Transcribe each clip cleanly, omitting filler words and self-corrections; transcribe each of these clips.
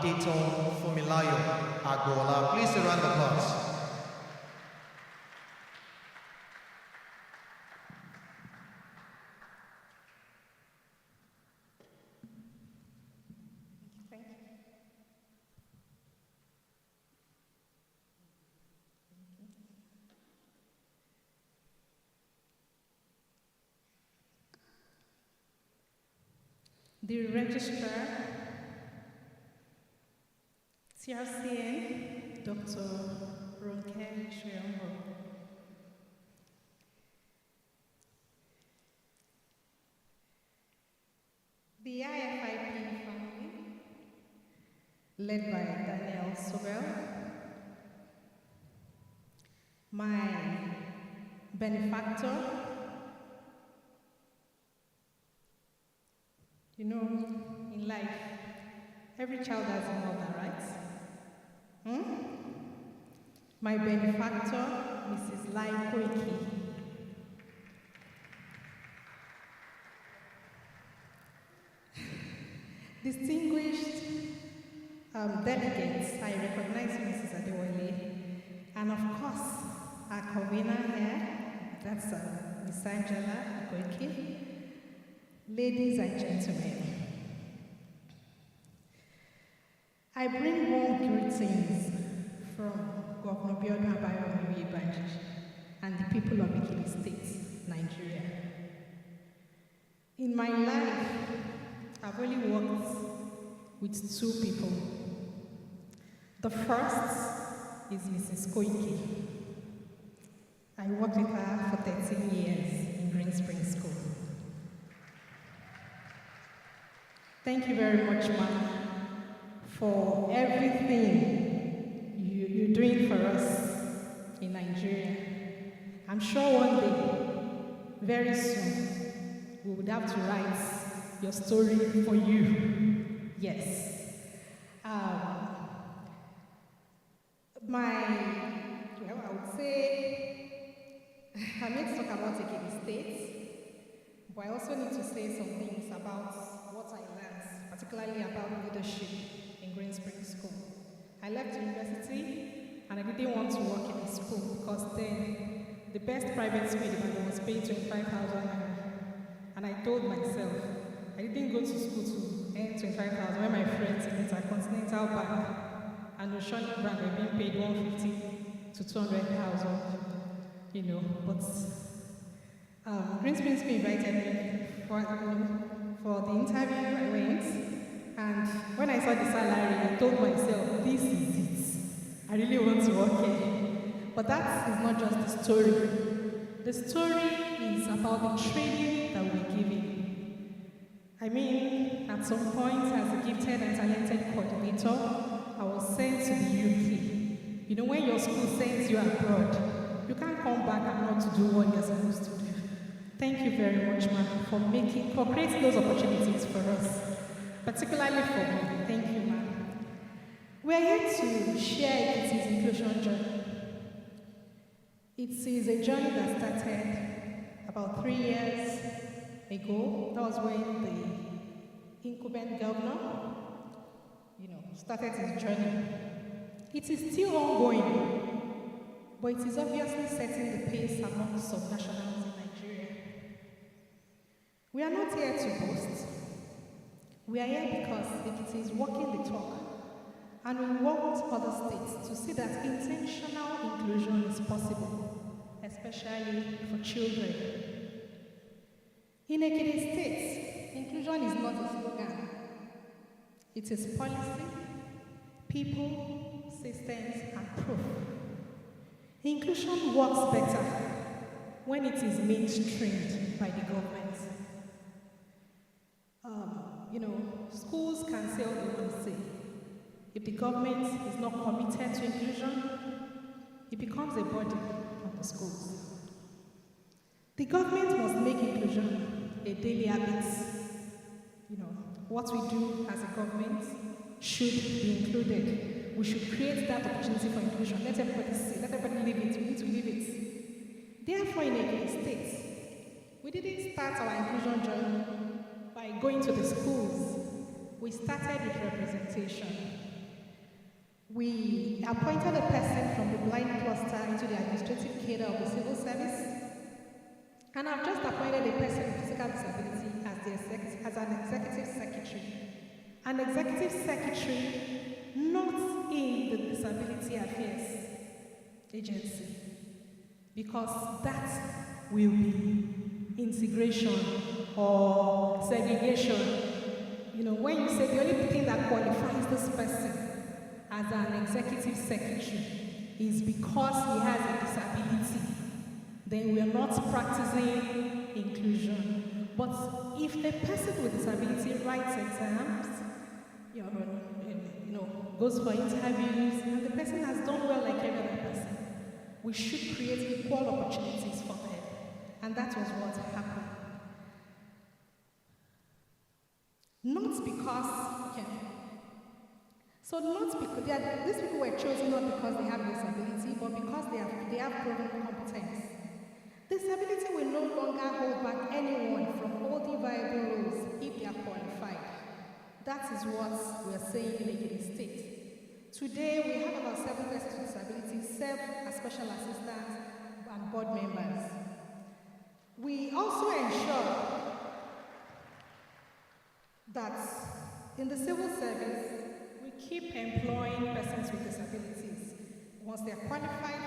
Adetoun Agboola. Please a round of applause. The registrar, CRCN, Dr. Ronke Shuyombo. The IFIP family, led by Daniel Sobel, my benefactor, you know, in life, every child has a mother, right? My benefactor, Mrs. Lai Koiki. Distinguished delegates, I recognize you, Mrs. Adewale, and of course, our convener here, that's Ms. Angela Koiki. Ladies and gentlemen, I bring warm greetings from Governor Biodun Abayomi and the people of Ekiti State, Nigeria. In my life, I've only worked with two people. The first is Mrs. Koiki. I worked with her for 13 years in Green Spring School. Thank you very much, ma'am, for everything you're doing for us in Nigeria. I'm sure one day, very soon, we would have to write your story for you. Yes. I would say, I'm here to talk about Ekiti State, but I also need to say some things about what I learned, particularly about leadership in Green Spring School. I left university and I didn't want to work in a school because then the best private school in Ibadan was paying 25,000 naira. And I told myself, I didn't go to school to earn 25,000 when my friends in Intercontinental Bank and Oceanic Bank were being paid 150 to 200,000, you know. But Green Spring School invited me for the interview. I went, and when I saw the salary, I told myself, this is it. I really want to work here. But that is not just the story. The story is about the training that we're giving. I mean, at some point, as a gifted and talented coordinator, I was sent to the UK. You know, when your school sends you abroad, you can't come back and not to do what you're supposed to do. Thank you very much, ma'am, for creating those opportunities for us, particularly for me. Thank you, ma'am. We are here to share Ekiti's inclusion journey. It is a journey that started about 3 years ago. That was when the incumbent governor, started his journey. It is still ongoing, but it is obviously setting the pace among subnationals in Nigeria. We are not here to boast. We are here because Ekiti is walking the talk, and we work with other states to see that intentional inclusion is possible, especially for children. In Ekiti State, inclusion is not a slogan. It is policy, people, systems, and proof. Inclusion works better when it is mainstreamed by the government. Schools can say what they want to say. If the government is not committed to inclusion, it becomes a burden on the schools. The government must make inclusion a daily habit. What we do as a government should be included. We should create that opportunity for inclusion. Let everybody see, let everybody live it. We need to live it. Therefore, in Ekiti State, we didn't start our inclusion journey by going to the schools. We started with representation. We appointed a person from the blind cluster into the administrative cadre of the civil service. And I've just appointed a person with physical disability as an executive secretary. An executive secretary not in the Disability Affairs Agency, because that will be integration or segregation. You know, when you say the only thing that qualifies this person as an executive secretary is because he has a disability, then we are not practicing inclusion. But if a person with disability writes exams, goes for interviews, and the person has done well like every other person, we should create equal opportunities for them. And that was what happened. Not because, these people were chosen not because they have disability, but because they have proven competence. Disability will no longer hold back anyone from holding viable roles if they are qualified. That is what we are saying in Ekiti State. Today, we have about 7 persons with disabilities serve as special assistants and board members. We also ensure that in the civil service, we keep employing persons with disabilities. Once they are qualified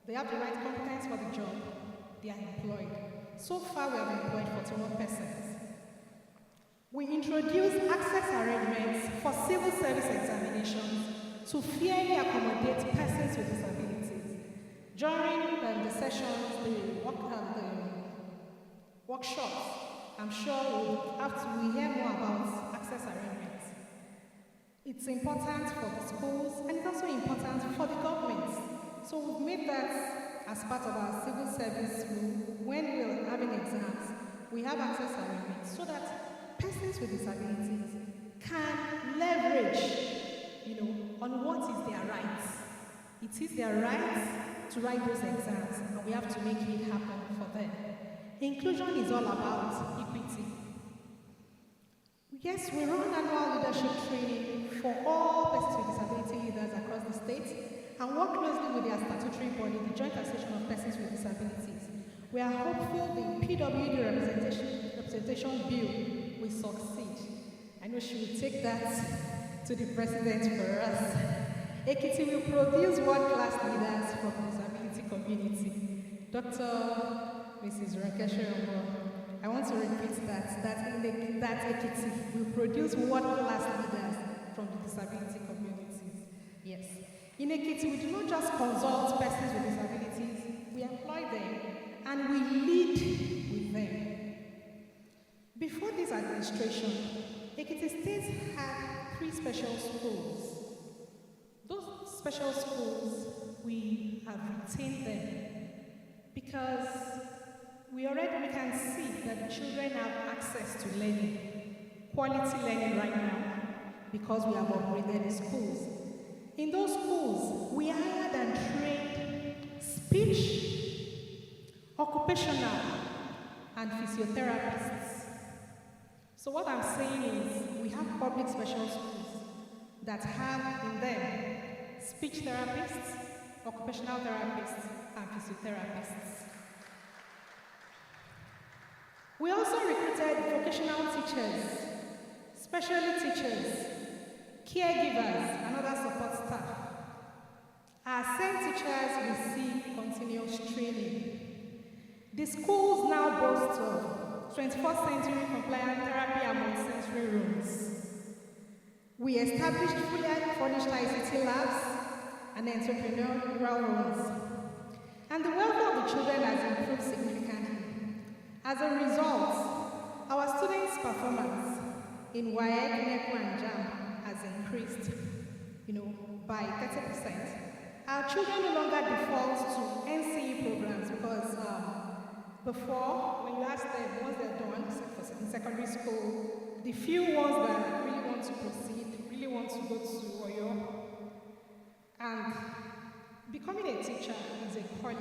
they have the right competence for the job, they are employed. So far, we have employed 41 persons. We introduce access arrangements for civil service examinations to fairly accommodate persons with disabilities. During the sessions, the workshops, I'm sure we hear more about access arrangements. It's important for the schools, and it's also important for the government. So we've made that as part of our civil service rule. When we're having exams, we have access arrangements so that persons with disabilities can leverage, on what is their rights. It is their right to write those exams, and we have to make it happen for them. Inclusion is all about equity. Yes, we run annual leadership training for all persons with disability leaders across the state and work closely with their statutory body, the Joint Association of Persons with Disabilities. We are hopeful the PWD representation bill will succeed. I know she will take that to the president for us. Ekiti will produce world-class leaders from the disability community. Dr. Mrs. Rakesh, I want to repeat that Ekiti will produce world-class leaders from the disability communities. Yes. In Ekiti, we do not just consult persons with disabilities, we employ them and we lead with them. Before this administration, Ekiti State had 3 special schools. Those special schools, we have retained them because we can see that the children have access to learning, quality learning right now, because we have upgraded the schools. In those schools, we hired and trained speech, occupational, and physiotherapists. So what I'm saying is, we have public special schools that have in them speech therapists, occupational therapists, and physiotherapists. We also recruited vocational teachers, specialty teachers, caregivers, and other support staff. Our SEND teachers receive continuous training. The schools now boast of 21st century compliant therapy and multisensory rooms. We established fully furnished ICT labs and entrepreneurial rooms. And the welfare of the children has improved significantly. As a result, our students' performance in WAEC, NECO, and JAM has increased, by 30%. Our children no longer default to NCE programs because before, when you ask them once they're done in secondary school, the few ones that really want to proceed, really want to go to Oyo, and becoming a teacher is a calling.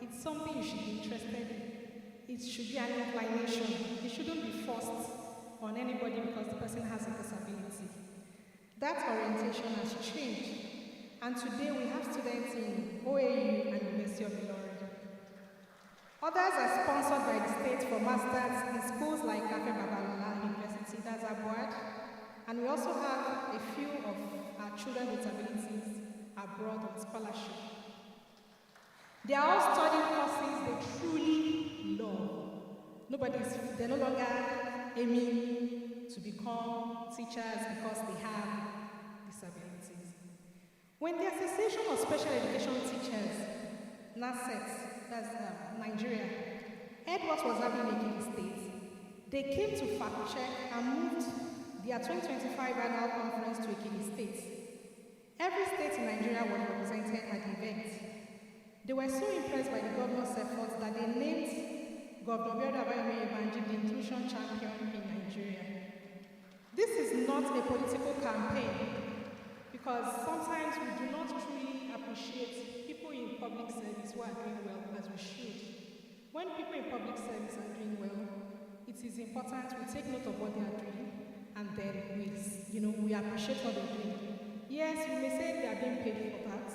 It's something you should be interested in. It should be an inclination. It shouldn't be forced on anybody because the person has a disability. That orientation has changed, and today we have students in OAU and University of Ilorin. Others are sponsored by the state for masters in schools like Agboola University, that's Agboola, and we also have a few of our children with disabilities abroad on scholarship. They are all studying courses they truly love. They're no longer aiming to become teachers because they have disabilities. When the Association of Special Education Teachers, NASET, that's Nigeria, heard what was happening in Ekiti State, they came to fact check and moved their 2025 annual conference to Ekiti State. Every state in Nigeria was represented at the event. They were so impressed by the governor's efforts that they named Governor Adetoun the inclusion champion in Nigeria. This is not a political campaign because sometimes we do not truly appreciate people in public service who are doing well as we should. When people in public service are doing well, it is important we take note of what they are doing and then we appreciate what they're doing. Yes, we may say they are being paid for that,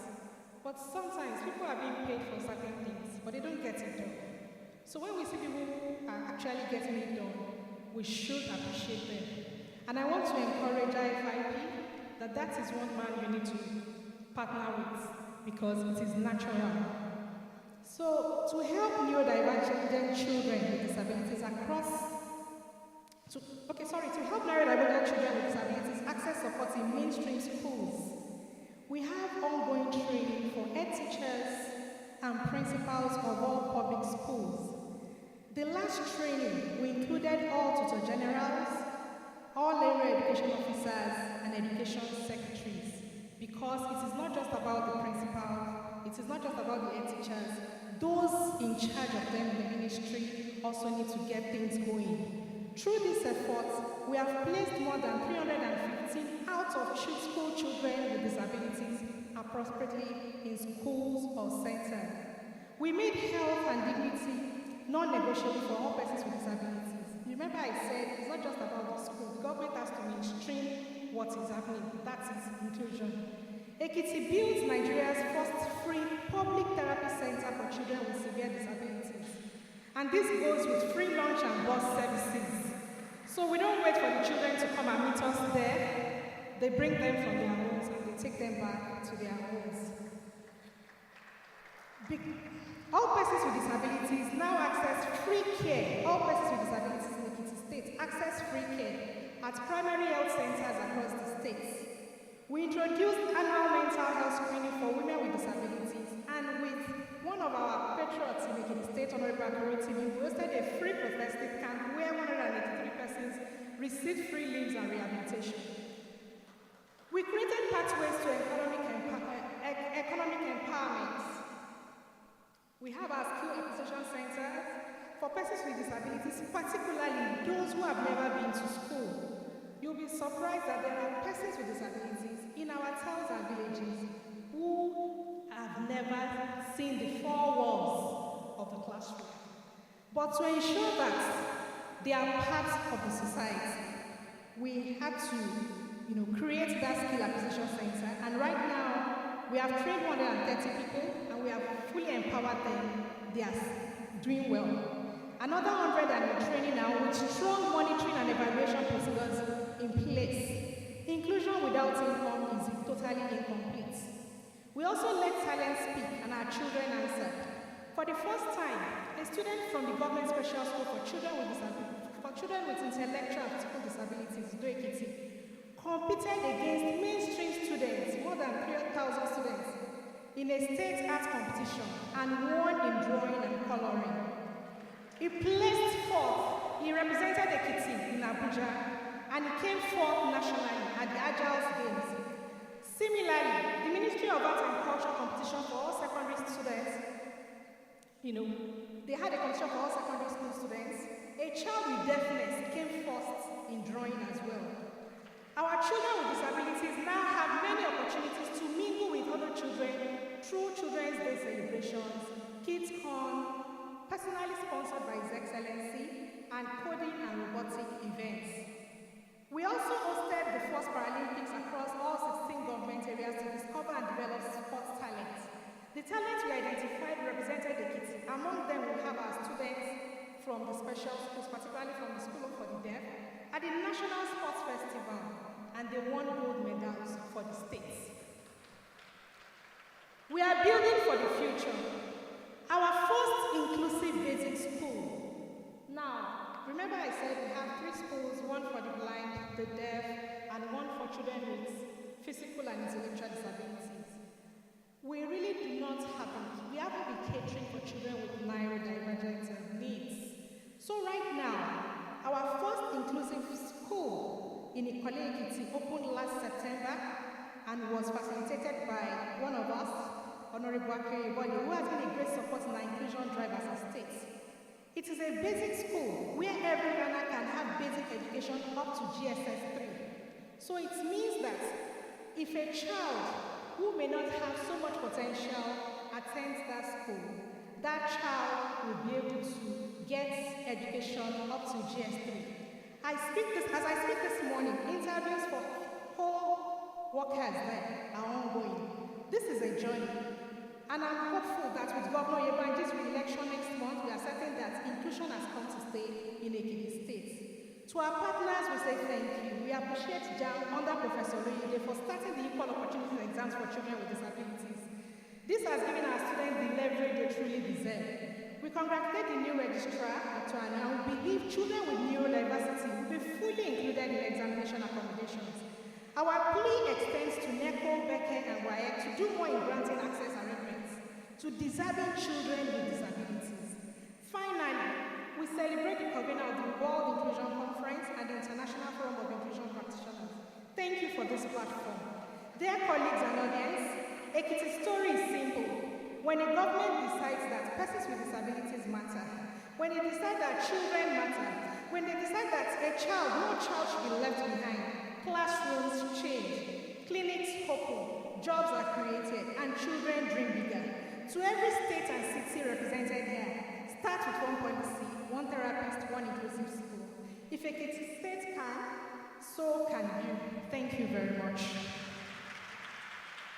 but sometimes people are being paid for certain things, but they don't get it done. So when we see people who are actually getting it done, we should appreciate them. And I want to encourage IFIP that is one man you need to partner with because it is natural. So to help neurodivergent children with disabilities to help neurodivergent children with disabilities access support in mainstream schools, we have ongoing training for head teachers and principals of all public schools. The last training, we included all tutor generals, all area education officers, and education secretaries, because it is not just about the principal, it is not just about the head teachers. Those in charge of them in the ministry also need to get things going. Through this effort, we have placed more than 315 out of school children with disabilities appropriately in schools or centers. We made health and dignity non-negotiable for all persons with disabilities. Remember I said it's not just about the school. The government has to mainstream what is happening. That is inclusion. Ekiti builds Nigeria's first free public therapy center for children with severe disabilities. And this goes with free lunch and bus services. So we don't wait for the children to come and meet us there. They bring them from their homes and they take them back to their homes. All persons with disabilities now access free care. All persons with disabilities in Ekiti State access free care at primary health centers across the states. We introduced annual mental health screening for women with disabilities, and with one of our patriots in Ekiti State, Honorable Adetoun, we hosted a free prosthetic camp where 183 persons received free limbs and rehabilitation. We created pathways to economic empowerment. We have our skill acquisition centers for persons with disabilities, particularly those who have never been to school. You'll be surprised that there are persons with disabilities in our towns and villages who have never seen the four walls of the classroom. But to ensure that they are part of the society, we had to create that skill acquisition center. And right now, we have trained 130 people and we have fully empowered them. They are doing well. Another 100 are in training now with strong monitoring and evaluation procedures in place. Inclusion without income is totally incomplete. We also let silence speak and our children answered. For the first time, a student from the government special school for children with intellectual and physical disabilities, Ekiti, competed against mainstream students, more than 3,000 students, in a state art competition and won in drawing and coloring. He placed fourth. He represented Ekiti in Abuja, and he came fourth nationally at the Agile Games. Similarly, the Ministry of Arts and Culture competition for all secondary students, they had a competition for all secondary school students. A child with deafness came first in drawing as well. Our children with disabilities now have many opportunities to mingle with other children through Children's Day celebrations, KidsCon, personally sponsored by His Excellency, and coding and robotic events. We also hosted the first Paralympics across all Among them, we have our students from the special schools, particularly from the School for the Deaf, at the National Sports Festival, and they won gold medals for the states. We are building for the future. Our first inclusive basic school. Now, remember I said we have 3 schools, one for the blind, the deaf, and one for children with physical and intellectual disabilities. We really do not have we haven't been catering for children with neurodivergent needs. So right now, our first inclusive school in Ekiti opened last September and was facilitated by one of us, Honorable Agboola, who has been a great support in our inclusion drive as a state. It is a basic school where every learner can have basic education up to GSS 3. So it means that if a child who may not have so much potential attends that school, that child will be able to get education up to GS3. As I speak this morning, interviews for whole workers there are ongoing. This is a journey, and I'm hopeful that with Governor Yebanji's re-election next month, we are certain that inclusion has come to stay in Ekiti State. To our partners, we say thank you. We appreciate JAM under Professor Oyede for starting the Equal Opportunities Exams for children with disabilities. This has given our students the leverage they truly deserve. We congratulate the new registrar, Dr. Anna, and we believe children with neurodiversity will be fully included in examination accommodations. Our plea extends to NECO, Becker, and WAEC to do more in granting access arrangements to disabled children with disabilities. Finally, we celebrate the convener of the World Inclusion Conference and the International Forum of Inclusion Practitioners. Thank you for this platform. Dear colleagues and audience, Ekiti's story is simple. When a government decides that persons with disabilities matter, when they decide that children matter, when they decide that no child should be left behind, classrooms change, clinics open, jobs are created, and children dream bigger. To every state and city represented here, start with one policy.